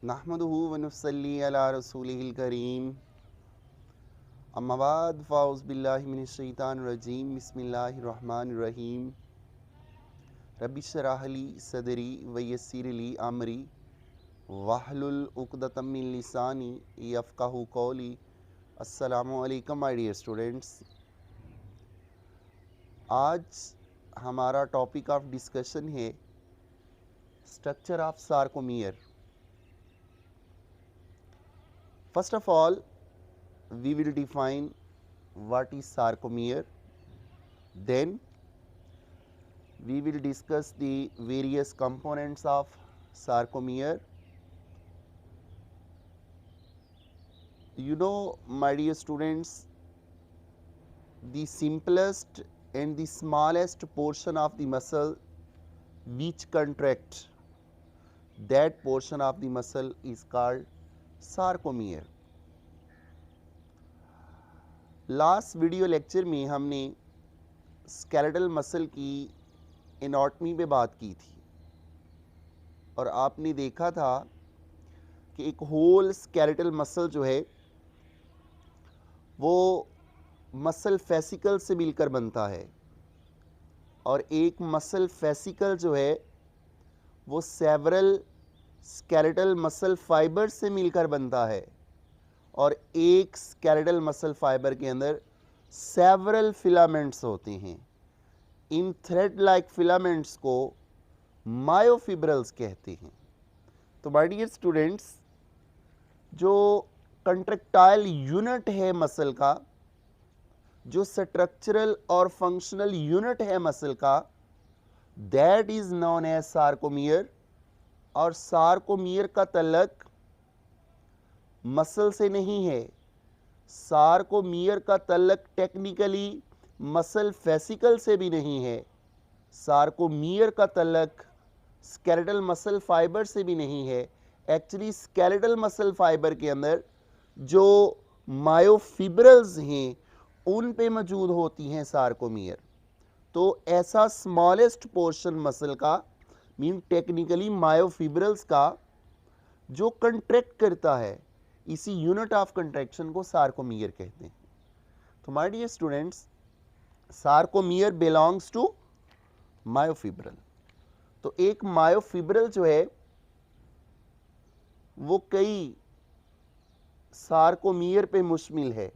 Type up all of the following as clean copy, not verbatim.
नहमदुहु व नुसल्ली अला रसूलिहिल करीम अम्मा बाद फ़ाउज़ बिल्लाहि मिनश शैतानिर रजीम बिस्मिल्लाहिर रहमानिर रहीम रब्बि इश्रह ली सदरी व यस्सिर ली अमरी वहलुल उक़दतम मिन लिसानी यफ़क़हू क़ौली। अस्सलामु अलैकुम माय डियर स्टूडेंट्स। आज हमारा टॉपिक ऑफ डिस्कशन है structure of sarcomere. First of all, we will define what is sarcomere. Then we will discuss the various components of sarcomere. You know, my dear students, the simplest and the smallest portion of the muscle which contract, that portion of the muscle is called sarcomere. Last video lecture में हमने skeletal muscle की anatomy पे बात की थी और आपने देखा था कि एक होल स्केलेटल मसल जो है वो मसल फेसिकल से मिलकर बनता है और एक मसल फेसिकल जो है वो सेवरल स्केलेटल मसल फाइबर से मिलकर बनता है और एक स्केलेटल मसल फाइबर के अंदर सेवरल फिलामेंट्स होते हैं। इन थ्रेड लाइक फिलामेंट्स को मायोफिब्रल्स कहते हैं। तो माय डियर स्टूडेंट्स, जो कंट्रैक्टाइल यूनिट है मसल का, जो स्ट्रक्चरल और फंक्शनल यूनिट है मसल का, that is known as sarcomere. और सार्कोमियर का तल्लक मसल से नहीं है, सार्कोमियर का तल्लक टेक्निकली मसल फेसिकल से भी नहीं है, सार्कोमियर का तल्लक स्केलेटल मसल फाइबर से भी नहीं है। एक्चुअली स्केलेटल मसल फाइबर के अंदर जो मायोफिब्रल्स हैं उन पे मौजूद होती हैं सार्कोमियर। तो ऐसा स्मॉलेस्ट पोर्शन मसल का मीन टेक्निकली मायोफिब्रल्स का जो कंट्रैक्ट करता है, इसी यूनिट ऑफ कंट्रैक्शन को सार्कोमियर कहते हैं। तो my dear students, sarcomere belongs to myofibril. तो एक मायोफिब्रल जो है वो कई सार्कोमियर पे मुश्तमिल है।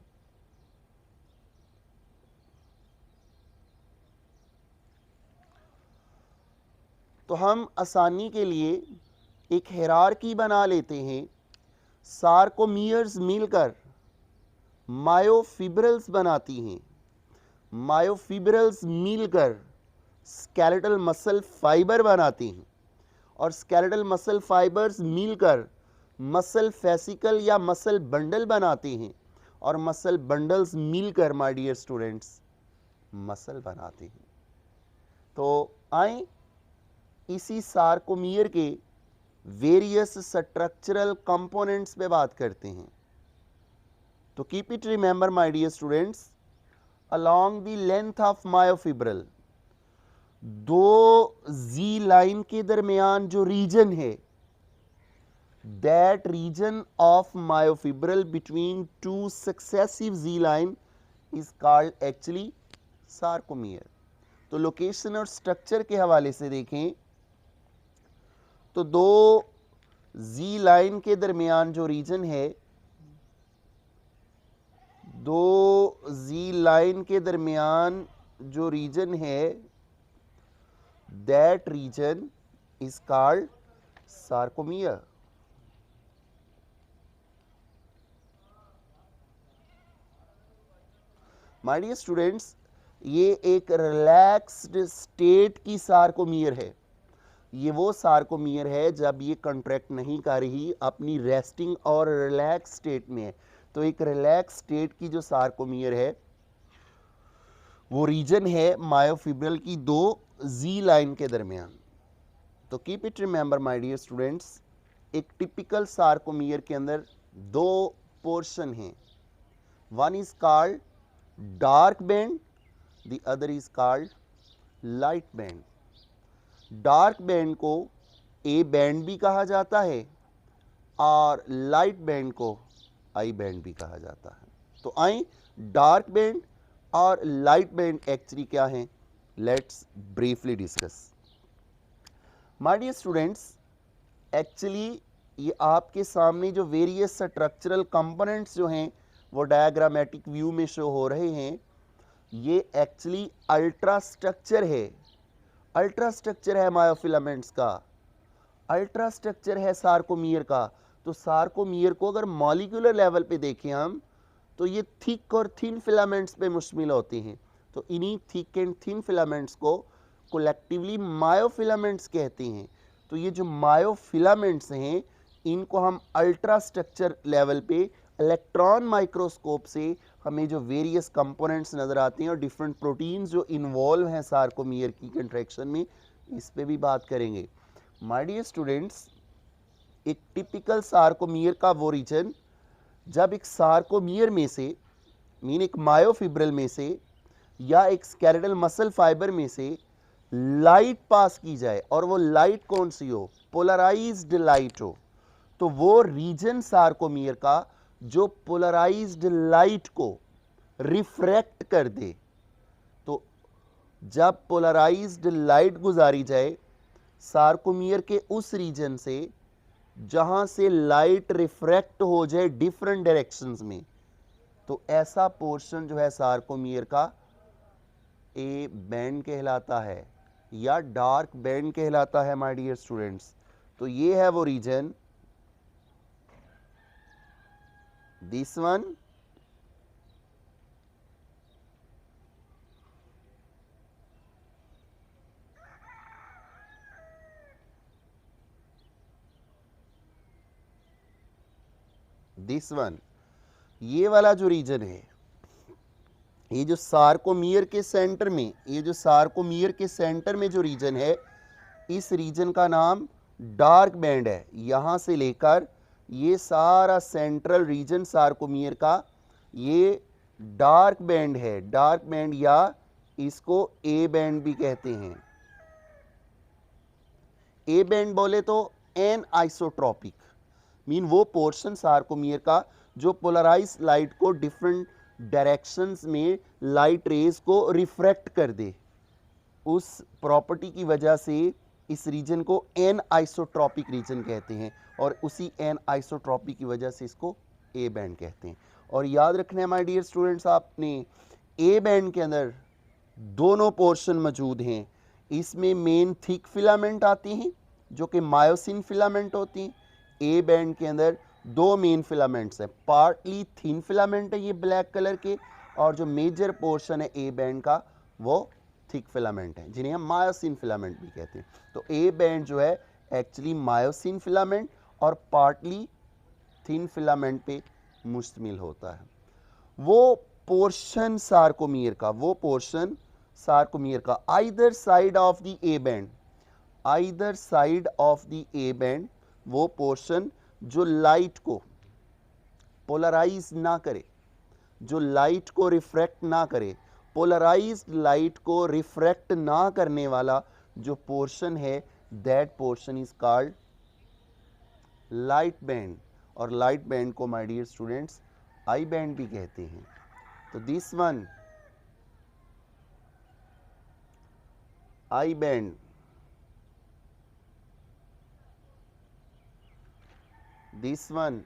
तो हम आसानी के लिए एक हायरार्की बना लेते हैं। सार्कोमियर्स मिलकर मायोफिब्रल्स बनाती हैं, मायोफिब्रल्स मिलकर स्केलेटल मसल फाइबर बनाते हैं और स्केलेटल मसल फाइबर्स मिलकर मसल फेसिकल या मसल बंडल बनाते हैं और मसल बंडल्स मिलकर माय डियर स्टूडेंट्स मसल बनाते हैं। तो आए इसी सार्कोमियर के वेरियस स्ट्रक्चरल कंपोनेंट्स पे बात करते हैं। तो keep it remember my dear students, along the length of myofibril, दो जी लाइन के दरमियान जो रीजन है, that region of myofibril between two successive G line is called actually sarcomere. तो लोकेशन और स्ट्रक्चर के हवाले से देखें तो दो जी लाइन के दरमियान जो रीजन है, दो जी लाइन के दरमियान जो रीजन है, that region is called sarcomere. My dear students, ये एक रिलैक्स्ड स्टेट की सार्कोमियर है। ये वो सार्कोमियर है जब ये कंट्रैक्ट नहीं कर रही, अपनी रेस्टिंग और रिलैक्स स्टेट में है। तो एक रिलैक्स स्टेट की जो सार्कोमियर है वो रीजन है मायोफिब्रल की दो जी लाइन के दरमियान। तो keep it remember my dear students, एक टिपिकल सार्कोमियर के अंदर दो पोर्शन हैं। One is called dark band, the other is called light band. Dark band को ए बैंड भी कहा जाता है और लाइट बैंड को आई बैंड भी कहा जाता है। तो आए डार्क बैंड और लाइट बैंड एक्चुअली क्या हैं, let's briefly discuss. My dear students, actually ये आपके सामने जो वेरियस स्ट्रक्चरल कंपोनेंट्स जो हैं वो डायग्रामेटिक व्यू में शो हो रहे हैं, ये एक्चुअली अल्ट्रा स्ट्रक्चर है। अल्ट्रा स्ट्रक्चर है मायोफिलामेंट्स का, अल्ट्रा स्ट्रक्चर है सार्कोमियर का। तो सार्कोमियर को अगर मॉलिक्यूलर लेवल पे देखें हम, तो ये थिक और थिन फिलामेंट्स पे मुश्तमिल होते हैं। तो इन्हीं थिक एंड थिन फिलामेंट्स को कोलेक्टिवली मायोफिलामेंट्स कहते हैं। तो ये जो मायोफिलामेंट्स हैं, इनको हम अल्ट्रा स्ट्रक्चर लेवल पे इलेक्ट्रॉन माइक्रोस्कोप से हमें जो वेरियस कंपोनेंट्स नज़र आते हैं और डिफरेंट प्रोटीन्स जो इन्वॉल्व हैं सार्कोमियर की कंट्रैक्शन में, इस पे भी बात करेंगे। माय डियर स्टूडेंट्स, एक टिपिकल सार्कोमियर का वो रीजन, जब एक सार्कोमियर में से मीन एक मायोफिब्रिल में से या एक स्केलेटल मसल फाइबर में से लाइट पास की जाए और वो लाइट कौन सी हो, पोलराइज्ड लाइट हो, तो वो रीजन सार्कोमियर का जो पोलराइज्ड लाइट को रिफ्रैक्ट कर दे। तो जब पोलराइज्ड लाइट गुजारी जाए सार्कोमियर के उस रीजन से जहां से लाइट रिफ्रैक्ट हो जाए डिफरेंट डायरेक्शंस में, तो ऐसा पोर्शन जो है सार्कोमियर का ए बैंड कहलाता है या डार्क बैंड कहलाता है माय डियर स्टूडेंट्स। तो ये है वो region, this one, this one, ये वाला जो रीजन है, ये जो सार्कोमियर के सेंटर में, ये जो सार्कोमियर के सेंटर में जो रीजन है, इस रीजन का नाम डार्क बैंड है। यहाँ से लेकर ये सारा सेंट्रल रीजन सार्कोमियर का ये डार्क बैंड है। डार्क बैंड या इसको ए बैंड भी कहते हैं। ए बैंड बोले तो एन आइसोट्रॉपिक, मीन वो पोर्शन सार्कोमियर का जो पोलराइज लाइट को डिफरेंट डायरेक्शंस में लाइट रेज को रिफ्रैक्ट कर दे, उस प्रॉपर्टी की वजह से इस रीजन को एन आइसोट्रॉपिक रीजन कहते हैं और उसी एन आइसोट्रॉपिक की वजह से इसको ए बैंड कहते हैं। और याद रखना है माय डियर स्टूडेंट्स, आपने ए बैंड के अंदर दोनों पोर्शन मौजूद हैं। इसमें मेन थिक फिलामेंट आती हैं जो कि मायोसिन फिलामेंट होती हैं। ए बैंड के अंदर दो मेन फिलामेंट्स हैं, पार्टली थिन फिलामेंट है ये ब्लैक कलर के, और जो मेजर पोर्शन है ए बैंड का वो थिक फिलामेंट है जिन्हें हम मायोसिन फिलामेंट भी कहते हैं। तो ए बैंड जो है एक्चुअली मायोसिन फिलामेंट और पार्टली थिन फिलामेंट पे मुश्तमिल होता है। वो पोर्शन सार्कोमियर का, वो पोर्शन सार्कोमियर का either side of the A band, either side of the A band, वो पोर्शन जो लाइट को पोलराइज ना करे, जो लाइट को रिफ्रैक्ट ना करे, पोलराइज्ड लाइट को रिफ्रैक्ट ना करने वाला जो पोर्शन है, that portion is called light band. और लाइट बैंड को my dear students I band भी कहते हैं। तो this one I band, this one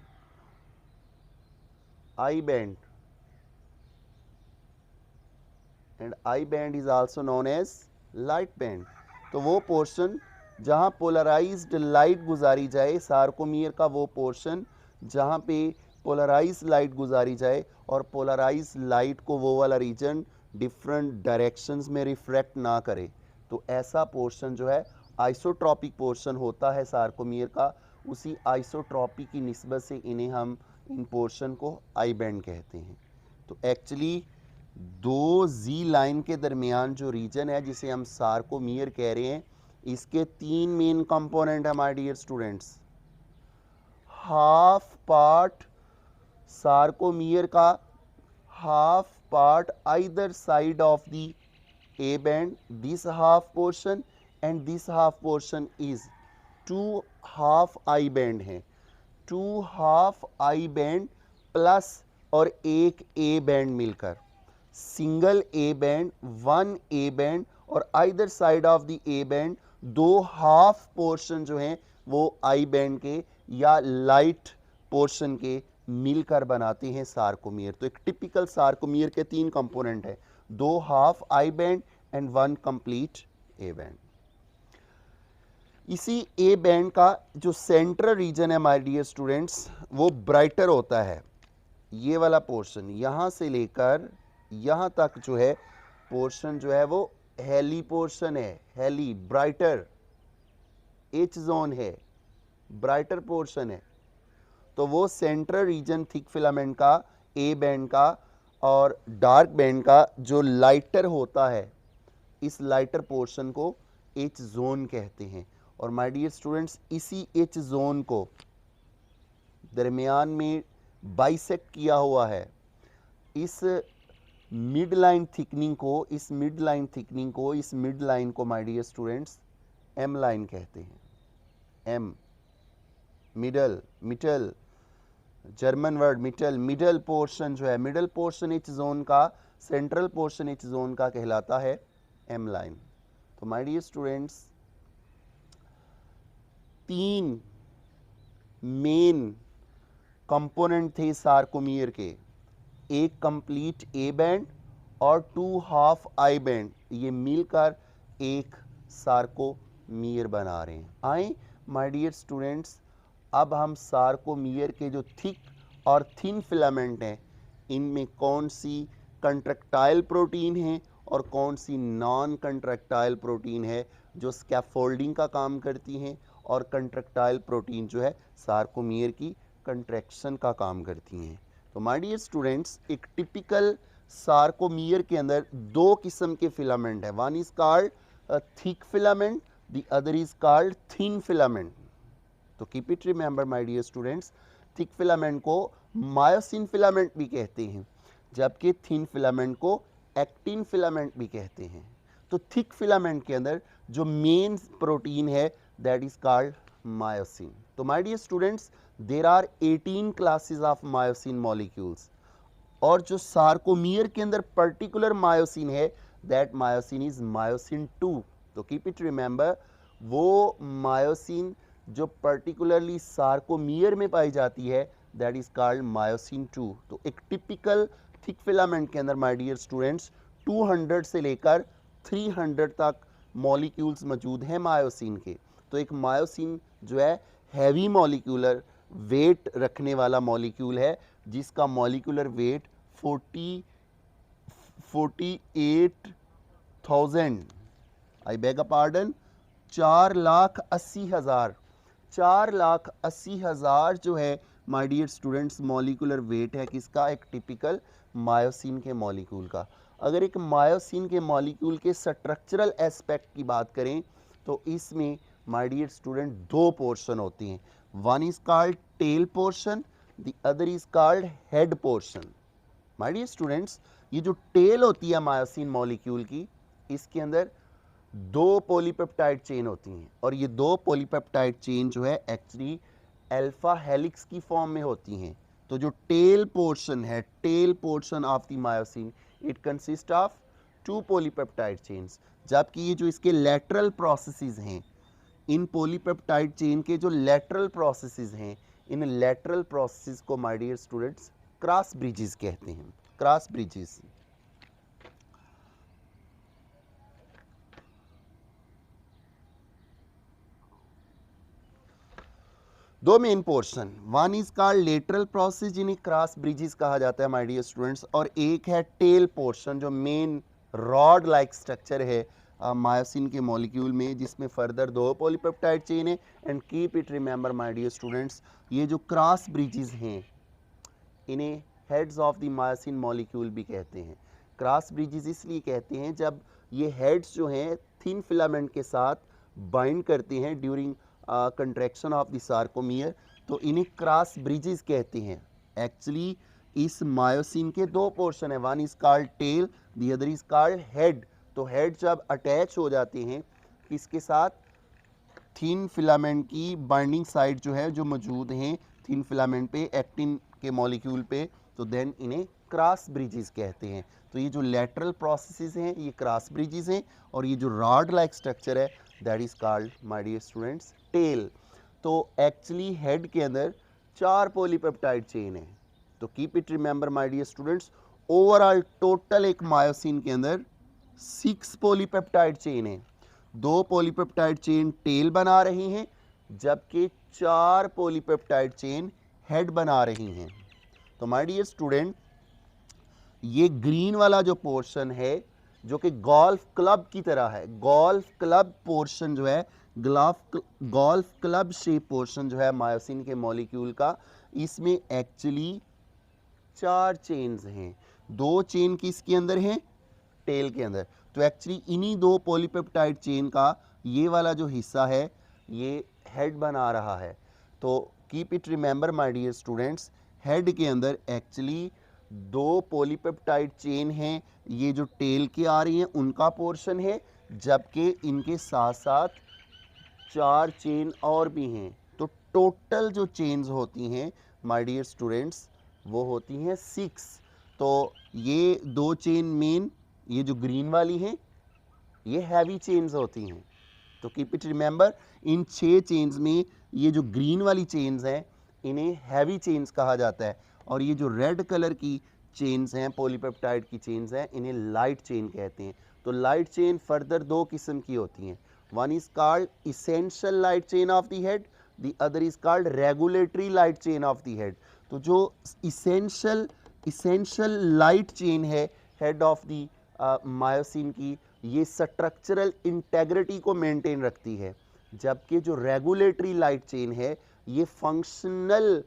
I band, and I band is also known as light band. तो वो portion जहाँ polarised light गुजारी जाए, सार्कोमियर का वो पोर्शन जहाँ पे पोलराइज लाइट गुजारी जाए और पोलराइज लाइट को वो वाला रीजन डिफरेंट डायरेक्शंस में रिफ्रैक्ट ना करे, तो ऐसा पोर्शन जो है आइसोट्रॉपिक पोर्शन होता है सार्कोमियर का। उसी आइसोट्रॉपिक की निस्बत से इन्हें हम इन पोर्शन को आई बैंड कहते हैं। तो एक्चुअली दो जी लाइन के दरमियान जो रीजन है जिसे हम सार्कोमियर कह रहे हैं, इसके तीन मेन कंपोनेंट है my dear students. Half part sarcomere का, half part either side of the A band, this half portion and this half portion is two half I band हैं। 2 हाफ आई बैंड प्लस और एक A band मिलकर, single A band, 1 A band और either side of the A band 2 half portion जो हैं वो I band के या लाइट पोर्शन के मिलकर बनाते हैं सार्कोमियर। तो एक टिपिकल सार्कोमियर के 3 कंपोनेंट है, 2 half I band and 1 complete A band. इसी ए बैंड का जो सेंट्रल रीजन है माय डियर स्टूडेंट्स वो ब्राइटर होता है। ये वाला पोर्शन यहाँ से लेकर यहाँ तक जो है पोर्शन जो है वो हेली पोर्शन है, हेली ब्राइटर एच जोन है, ब्राइटर पोर्शन है। तो वो सेंट्रल रीजन थिक फिलामेंट का ए बैंड का और डार्क बैंड का जो लाइटर होता है, इस लाइटर पोर्शन को एच जोन कहते हैं। और माय डियर स्टूडेंट्स इसी एच जोन को दरमियान में बाइसेक्ट किया हुआ है। इस मिड लाइन थिकनिंग को, इस मिड लाइन को my dear students M line कहते हैं। M middle German word middle portion जो है, मिडल पोर्शन एच जोन का, सेंट्रल पोर्शन एच जोन का कहलाता है एम लाइन। तो my dear students 3 main component थे सार्कोमियर के, एक कंप्लीट ए बैंड और 2 हाफ आई बैंड, ये मिलकर एक सार्कोमियर बना रहे हैं। आए माय डियर स्टूडेंट्स अब हम सार्कोमियर के जो थिक और थिन फिलामेंट हैं इनमें कौन सी कंट्रैक्टाइल प्रोटीन है और कौन सी नॉन कंट्रैक्टाइल प्रोटीन है जो स्कैफोल्डिंग का काम करती हैं, और कंट्रैक्टाइल प्रोटीन जो है सार्कोमियर की कंट्रैक्शन का काम करती हैं। तो माय डियर स्टूडेंट्स एक टिपिकल सार्कोमियर के अंदर 2 किस्म के फिलामेंट है, one is called thick filament, the other is called thin filament. तो keep it remember my dear students, thick filament को मायोसिन फिलामेंट भी कहते हैं जबकि थिन फिलामेंट को एक्टिन फिलामेंट भी कहते हैं। तो थिक फिलामेंट के अंदर जो मेन प्रोटीन है दैट इज कॉल्ड मायोसिन। तो my dear students there are 18 classes of myosin molecules, और जो सार्कोमियर के अंदर पर्टिकुलर मायोसिन है दैट मायोसिन इज मायोसिन 2। तो कीप इट रिमेंबर वो मायोसिन जो पर्टिकुलरली सार्कोमियर में पाई जाती है दैट इज कॉल्ड मायोसिन 2। तो एक टिपिकल थिक फिलामेंट के अंदर माय डियर स्टूडेंट्स 200 से लेकर 300 तक मॉलिक्यूल्स मौजूद हैं मायोसिन के। तो एक मायोसिन जो है हैवी मॉलिक्यूलर वेट रखने वाला मॉलिक्यूल है जिसका molecular weight 48,000 I beg a pardon 4,80,000 जो है my dear students molecular weight है किसका, एक टिपिकल मायोसिन के मॉलिक्यूल का। अगर एक मायोसिन के मॉलिक्यूल के स्ट्रक्चरल एस्पेक्ट की बात करें तो इसमें माय डियर स्टूडेंट 2 पोर्शन होती हैं, one is called tail portion, the other is called head portion. My dear students ये जो टेल होती है मायोसिन मॉलिक्यूल की, इसके अंदर 2 पॉलीपेप्टाइड चेन होती हैं और ये 2 पॉलीपेप्टाइड चेन जो है एक्चुअली अल्फा हेलिक्स की फॉर्म में होती हैं। तो जो टेल पोर्शन है, tail portion of the myosin, it consist of 2 polypeptide chains, जबकि ये जो इसके लेटरल प्रोसेसेस हैं, इन पॉलीपेप्टाइड चेन के जो लेटरल प्रोसेसेस हैं, इन लेटरल प्रोसेसेस को my dear students cross bridges कहते हैं, क्रॉस ब्रिजेस। दो main portion, one is called lateral process जिन्हें क्रॉस ब्रिजेस कहा जाता है माय डियर स्टूडेंट्स, और एक है टेल पोर्शन जो मेन रॉड लाइक स्ट्रक्चर है मायोसिन के मॉलिक्यूल में जिसमें फर्दर 2 पॉलीपेप्टाइड चेन है। And keep it remember my dear students ये जो क्रॉस ब्रिजेस हैं इन्हें heads of the myosin molecule भी कहते हैं। क्रॉस ब्रिजेस इसलिए कहते हैं जब ये हेड्स जो हैं थिन फिलामेंट के साथ बाइंड करते हैं during contraction of the sarcomere, तो इन्हें क्रॉस ब्रिजेस कहते हैं। एक्चुअली इस मायोसिन के 2 पोर्शन है, one is called tail, the other is called head. तो हेड जब अटैच हो जाते हैं किसके साथ, थिन फिलामेंट की बाइंडिंग साइट जो है जो मौजूद हैं थिन फिलामेंट पे एक्टिन के मॉलिक्यूल पे, तो देन इन्हें क्रॉस ब्रिजेस कहते हैं। तो ये जो लेटरल प्रोसेसेस हैं ये क्रॉस ब्रिजेस हैं, और ये जो रॉड लाइक स्ट्रक्चर है that is called my dear students tail. तो एक्चुअली हेड के अंदर 4 पॉलीपेप्टाइड चेन है। तो keep it remember my dear students, overall total एक मायोसिन के अंदर 6 पॉलीपेप्टाइड चेन है। 2 पॉलीपेप्टाइड चेन टेल बना रही हैं, जबकि 4 पॉलीपेप्टाइड चेन हेड बना रही हैं। तो माय डियर स्टूडेंट, ये ग्रीन वाला जो पोर्शन है जो कि गोल्फ क्लब की तरह है, गोल्फ क्लब पोर्शन जो है, गोल्फ क्लब शेप पोर्शन जो है मायोसिन के मॉलिक्यूल का, इसमें एक्चुअली 4 चेन्स हैं। 2 चेन किसके अंदर हैं? टेल के अंदर। तो एक्चुअली इन्हीं 2 पॉलीपेप्टाइड चेन का ये वाला जो हिस्सा है ये हेड बना रहा है। तो keep it remember my dear students, head के अंदर एक्चुअली 2 पॉलीपेप्टाइड चेन हैं, ये जो टेल के आ रही हैं उनका पोर्शन है, जबकि इनके साथ साथ 4 चेन और भी हैं। तो टोटल जो चेन्स होती हैं माय डियर स्टूडेंट्स वो होती हैं 6। तो ये 2 चेन मेन, ये जो ग्रीन वाली हैं ये हैवी चेन्स होती हैं। तो keep it remember, in 6 chains में ये जो ग्रीन वाली चेन्स हैं इन्हें हैवी चेन्स कहा जाता है, और ये जो रेड कलर की चेन्स हैं पॉलीपेप्टाइड की चेन्स हैं इन्हें लाइट चेन कहते हैं। तो लाइट चेन फर्दर 2 किस्म की होती हैं, one is called essential light chain of the head, the other is called regulatory light chain of the head. तो जो इसेंशियल लाइट चेन है हेड ऑफ द मायोसिन की, ये स्ट्रक्चरल इंटेग्रिटी को मेंटेन रखती है, जबकि जो रेगुलेटरी लाइट चेन है ये फंक्शनल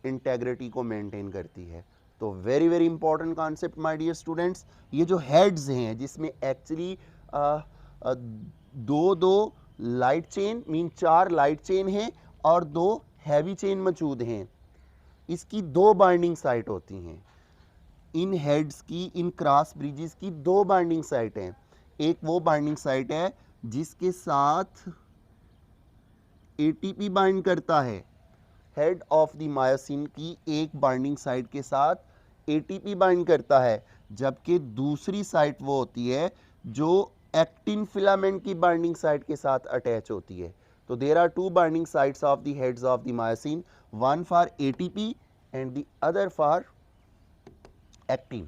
इंटेग्रिटी को मेंटेन करती है। तो very very important concept my dear students, ये जो हेड्स हैं जिसमें actually 2 light chain mean 4 light chain हैं और 2 हैवी चेन मौजूद हैं, इसकी 2 बाइंडिंग साइट होती हैं। इन हेड्स की, इन क्रॉस ब्रिजेस की 2 बाइंडिंग साइट हैं। एक वो बाइंडिंग साइट है जिसके साथ एटीपी बाइंड करता है, हेड ऑफ द मायोसिन की एक बाइंडिंग साइट के साथ एटीपी बाइंड करता है, जबकि दूसरी साइट वो होती है जो एक्टिन फिलामेंट की बाइंडिंग साइट के साथ अटैच होती है। तो there are 2 binding sites of the heads of the myosin, one for ATP and the other for actin.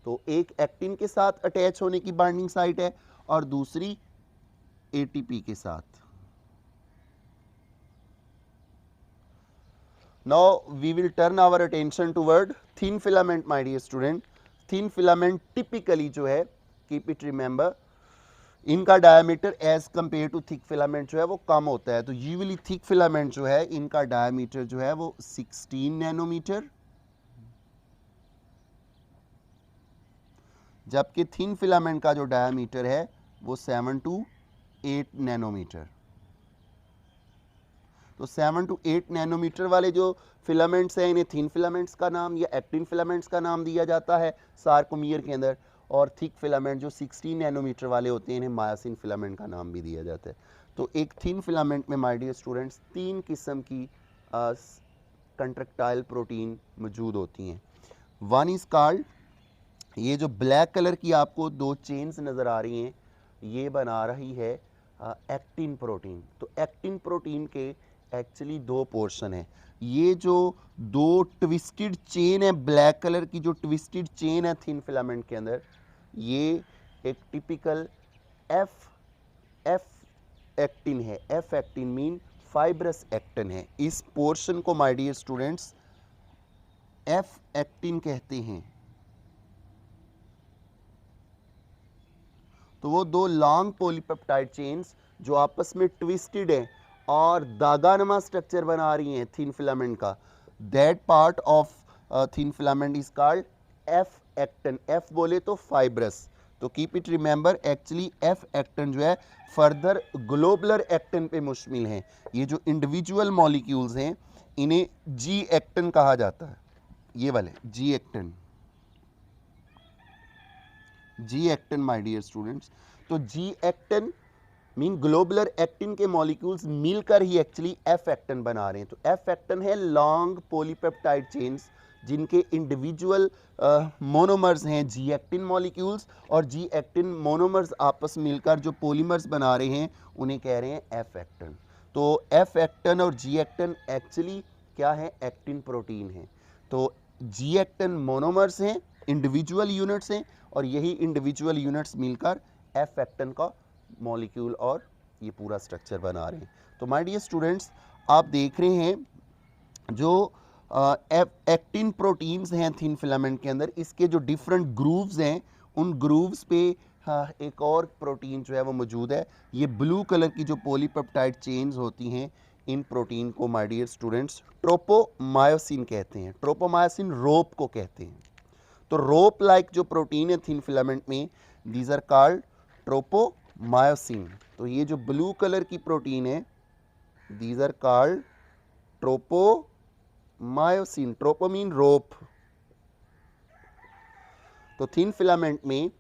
तो एक एक्टिन के साथ अटैच होने की बाइंडिंग साइट है और दूसरी एटीपी के साथ। Now we will turn our attention toward thin filament my dear student. Thin filament typically जो है, keep it remember, इनका diameter as compare to thick filament जो है वो कम होता है। तो यूजुअली थिक फिलामेंट जो है इनका डायमीटर जो है वो 16 नैनोमीटर, जबकि थिन फिलामेंट का जो डायमीटर है वो 7 to 8 नैनोमीटर। तो 7 to 8 नैनोमीटर वाले जो फिलामेंट्स हैं इन्हें थिन फिलामेंट्स का नाम या एक्टिन फिलामेंट्स का नाम दिया जाता है सार्कोमियर के अंदर, और थिक फिलामेंट जो 16 नैनोमीटर वाले होते हैं इन्हें मायोसिन फिलामेंट का नाम भी दिया जाता है। तो एक थिन फिलामेंट में माय डियर स्टूडेंट्स 3 किस्म की कंट्रक्टाइल प्रोटीन मौजूद होती हैं। वन इज कॉल्ड, ये जो ब्लैक कलर की आपको 2 चेन्स नज़र आ रही हैं ये बना रही है एक्टिन प्रोटीन। तो एक्टिन प्रोटीन के एक्चुअली 2 पोर्शन है। ये जो 2 ट्विस्टेड चेन है, ब्लैक कलर की जो ट्विस्टेड चेन है थिन फिलामेंट के अंदर, ये एक टिपिकल एफ एक्टिन है। F actin mean fibrous actin है। इस पोर्शन को my dear students F actin कहते हैं। तो वो 2 लॉन्ग पॉलीपेप्टाइड चेन्स जो आपस में ट्विस्टेड हैं और दागानुमा स्ट्रक्चर बना रही हैं थिन फिलामेंट का, that part of thin filament is called F actin. F बोले तो फाइब्रस। तो keep it remember, actually F actin जो है फर्दर ग्लोबुलर एक्टिन पे मुश्तमिल है। ये जो इंडिविजुअल मॉलिक्यूल्स हैं इन्हें जी एक्टिन कहा जाता है, ये वाले G actin, G actin my dear students. तो G actin mean globular actin के मॉलिक्यूल्स मिलकर ही एक्चुअली एफ एक्टिन बना रहे हैं। तो एफ एक्टिन है लॉन्ग पॉलीपेप्टाइड चेन्स जिनके इंडिविजुअल मोनोमर्स हैं जी एक्टिन मॉलिक्यूल्स, और जी एक्टिन मोनोमर्स आपस मिलकर जो पॉलीमर्स बना रहे हैं उन्हें कह रहे हैं एफ एक्टिन। तो एफ एक्टिन और जी एक्टिन एक्चुअली क्या है, एक्टिन प्रोटीन है। तो जी एक्टिन मोनोमर्स हैं, इंडिविजुअल यूनिट्स हैं, और यही इंडिविजुअल यूनिट्स मिलकर एफ एक्टिन का मॉलिक्यूल और ये पूरा स्ट्रक्चर बना रहे हैं। तो माय डियर स्टूडेंट्स, आप देख रहे हैं जो एक्टिन प्रोटीन्स हैं थिन फिलामेंट के अंदर, इसके जो डिफरेंट ग्रूव्स हैं उन ग्रूव्स पे एक और प्रोटीन जो है वो मौजूद है। ये ब्लू कलर की जो पॉलीपेप्टाइड चेन्स होती हैं, इन प्रोटीन को माय डियर स्टूडेंट्स ट्रोपोमायोसिन कहते हैं। ट्रोपोमायोसिन रोप को कहते हैं। तो रोप लाइक जो प्रोटीन है थिन फिलामेंट में, दीज आर कॉल्ड ट्रोपोमायोसिन। तो ये जो ब्लू कलर की प्रोटीन है, these are called tropomyosin. Tropo mean rope. तो थिन फिलामेंट में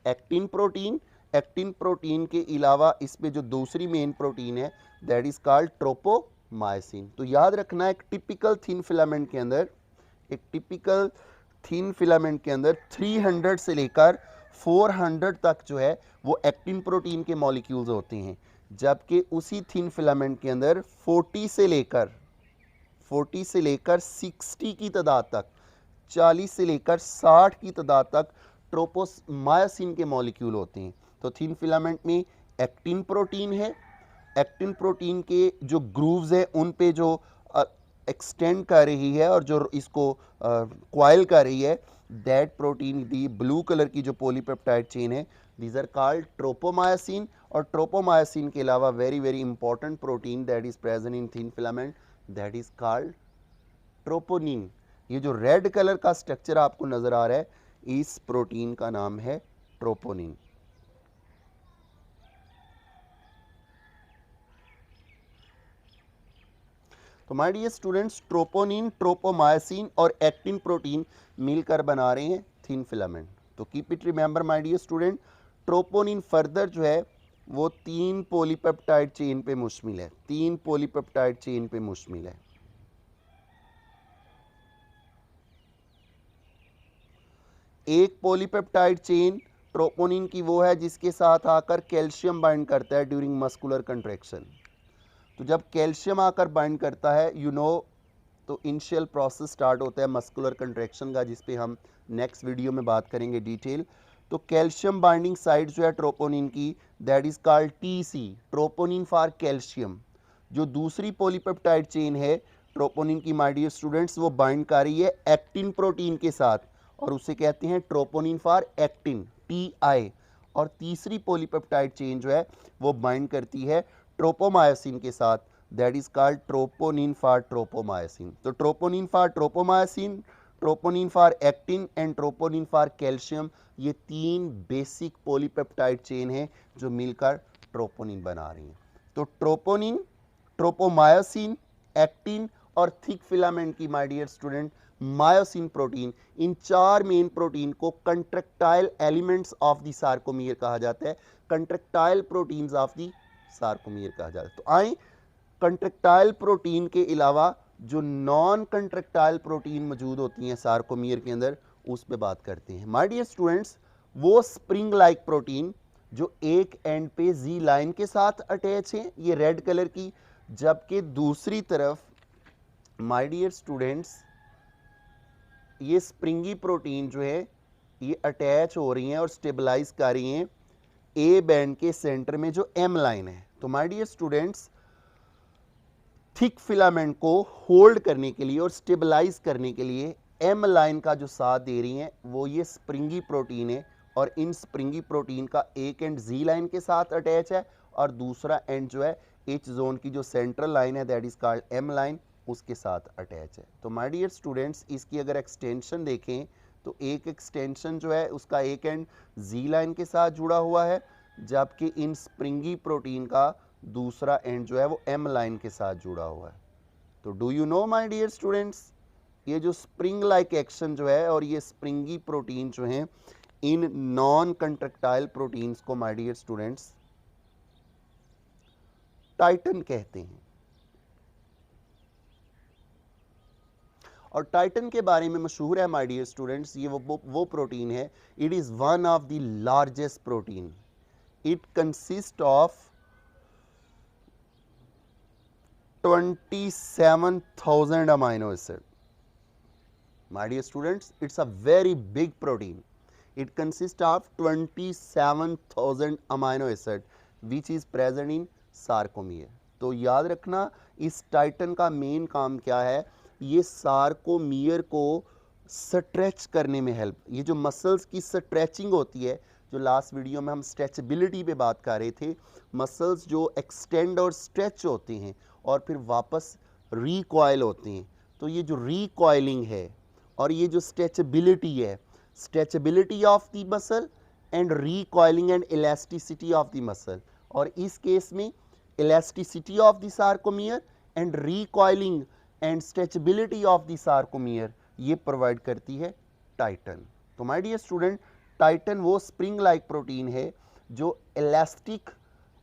एक्टिन प्रोटीन के अलावा इस पे जो दूसरी मेन प्रोटीन है दैट इज कॉल्ड ट्रोपोमायोसिन। तो याद रखना, एक टिपिकल थिन फिलामेंट के अंदर 300 से लेकर 400 तक जो है वो एक्टिन प्रोटीन के मॉलिक्यूल्स होते हैं, जबकि उसी थिन फिलामेंट के अंदर 40 से लेकर 60 की तादाद तक, 40 से लेकर 60 की तादाद तक ट्रोपोमायोसिन के मॉलिक्यूल होते हैं। तो थिन फिलामेंट में एक्टिन प्रोटीन है, एक्टिन प्रोटीन के जो ग्रूव्स हैं उन पे जो एक्सटेंड कर रही है और जो इसको क्वाइल कर रही है, that protein the blue colour की जो पॉलीपेप्टाइड चेन है, दीज आर कॉल्ड ट्रोपोमायोसिन। और ट्रोपोमायोसिन के अलावा very very important protein that is present in thin filament, that is called troponin. ये जो रेड कलर का स्ट्रक्चर आपको नजर आ रहा है, इस प्रोटीन का नाम है ट्रोपोनिन। तो my dear students, troponin, tropomyosin और एक्टिन प्रोटीन मिलकर बना रहे हैं थिन फिलामेंट। तो keep it remember my dear student, troponin further जो है वो 3 पॉलीपेप्टाइड चेन पे मुश्तमिल है, 3 पॉलीपेप्टाइड चेन पे मुश्तमिल है। एक पॉलीपेप्टाइड चेन ट्रोपोनिन की वो है जिसके साथ आकर कैल्शियम बाइंड करता है ड्यूरिंग मस्कुलर कंट्रैक्शन। तो जब कैल्शियम आकर बाइंड करता है, तो इनिशियल प्रोसेस स्टार्ट होता है मस्कुलर कंट्रैक्शन का, जिस पे हम नेक्स्ट वीडियो में बात करेंगे डिटेल। तो कैल्शियम बाइंडिंग साइट जो है ट्रोपोनिन की, that is called TC, troponin for calcium. जो दूसरी पॉलीपेप्टाइड चेन है ट्रोपोनिन की माय डियर स्टूडेंट्स, वो बाइंड कर रही है एक्टिन प्रोटीन के साथ, और उसे कहते हैं ट्रोपोनिन फॉर एक्टिन, टीआई। और तीसरी पॉलीपेप्टाइड चेन जो है वो बाइंड करती है ट्रोपोमायोसिन के साथ, that is called troponin for tropomyosin. तो troponin for tropomyosin, troponin for actin and troponin for calcium, ये 3 बेसिक पॉलीपेप्टाइड चेन हैं जो मिलकर ट्रोपोनिन बना रही हैं। तो ट्रोपोनिन, ट्रोपोमायोसिन, एक्टिन और थिक फिलामेंट की my dear student myosin protein, इन 4 मेन प्रोटीन को contractile elements of the sarcomere कहा जाता है, contractile proteins of the sarcomere कहा जाता है। तो आए कंट्रैक्टाइल प्रोटीन के अलावा जो नॉन कंट्रैक्टाइल प्रोटीन मौजूद होती हैं सार्कोमियर के अंदर, उस पे बात करते हैं। माय डियर स्टूडेंट्स, वो स्प्रिंग लाइक प्रोटीन जो एक एंड पे जी लाइन के साथ अटैच है, ये रेड कलर की, जबकि दूसरी तरफ माय डियर स्टूडेंट्स ये स्प्रिंगी प्रोटीन जो है ये अटैच हो रही हैं और स्टेबलाइज कर रही हैं ए बैंड के सेंटर में जो एम लाइन है। तो my dear students, thick filament को होल्ड करने के लिए और स्टेबलाइज करने के लिए एम लाइन का जो साथ दे रही हैं वो ये स्प्रिंगी प्रोटीन है, और इन स्प्रिंगी प्रोटीन का एक एंड जी लाइन के साथ अटैच है और दूसरा एंड जो है एच जोन की जो सेंट्रल लाइन है that is called M line, उसके साथ अटैच है। तो माय डियर स्टूडेंट्स, इसकी अगर एक्सटेंशन देखें तो एक एक्सटेंशन जो है उसका एक एंड जी लाइन के साथ जुड़ा हुआ है, जबकि इन स्प्रिंगी प्रोटीन का दूसरा एंड जो है वो एम लाइन के साथ जुड़ा हुआ है। तो do you know my dear students, ये जो स्प्रिंग लाइक एक्शन जो है और ये स्प्रिंगी प्रोटीन जो हैं, इन नॉन कंट्रैक्टाइल प्रोटीन्स को माय डियर स्टूडेंट्स टाइटन कहते हैं। और टाइटन के बारे में मशहूर है माय डियर स्टूडेंट्स, ये वो प्रोटीन है, it is one of the largest protein, it consist of 27,000 amino acid. My dear students, it's a very big protein. It consists of 27,000 amino acid which is present in sarcomere. तो याद रखना इस Titan का main काम क्या है, ये sarcomere को स्ट्रेच करने में हेल्प, ये जो मसल्स की स्ट्रेचिंग होती है, जो लास्ट वीडियो में हम स्ट्रेचेबिलिटी पे बात कर रहे थे, मसल्स जो एक्सटेंड और स्ट्रेच होते हैं और फिर वापस रिकॉयल होते हैं, तो ये जो रिकॉयलिंग है और ये जो स्ट्रेचेबिलिटी है, stretchability of the muscle and recoiling and elasticity of the muscle, और इस केस में elasticity of the sarcomere and recoiling and stretchability of the sarcomere ये प्रोवाइड करती है टाइटन। तो माय डियर स्टूडेंट, टाइटन वो स्प्रिंग लाइक प्रोटीन है जो इलास्टिक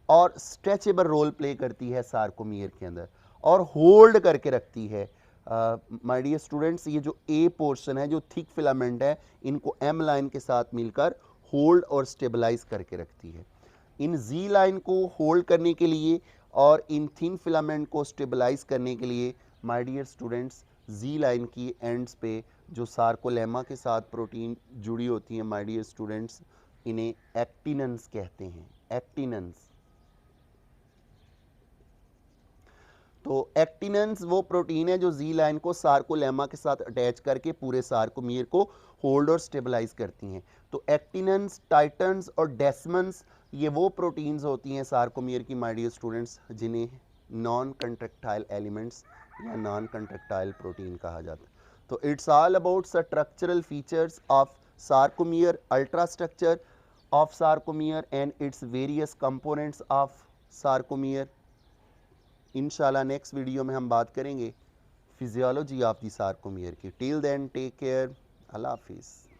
और स्ट्रेचेबल रोल प्ले करती है सार्कोमियर के अंदर और होल्ड करके रखती है। माय डियर स्टूडेंट्स, ये जो ए पोर्शन है, जो थिक फिलामेंट है, इनको एम लाइन के साथ मिलकर होल्ड और स्टेबलाइज करके रखती है। इन जी लाइन को होल्ड करने के लिए और इन थिन फिलामेंट को स्टेबलाइज करने के लिए my dear students, G line की एंड्स पे जो सार्कोलेमा के साथ प्रोटीन जुड़ी होती है माय डियर स्टूडेंट्स, इन्हें एक्टिनन्स कहते हैं, एक्टिनन्स। तो एक्टिनन्स वो प्रोटीन है जो जी लाइन को सार्कोलेमा के साथ अटैच करके पूरे सार्कोमियर को होल्ड और स्टेबलाइज करती हैं। तो एक्टिनन्स, टाइटन्स और डेस्मन्स ये वो प्रोटीन्स होती हैं सार्कोमियर की माय डियर स्टूडेंट्स जिन्हें नॉन कंट्रैक्टाइल एलिमेंट्स या नॉन कंट्रैक्टाइल प्रोटीन कहा जाता है। तो it's all about structural features of sarcomere, ultra structure of sarcomere and its various components of sarcomere. इंशाल्लाह नेक्स्ट वीडियो में हम बात करेंगे फिजियोलॉजी ऑफ द सार्कोमियर की। टिल देन टेक केयर, अल्लाह हाफिज़।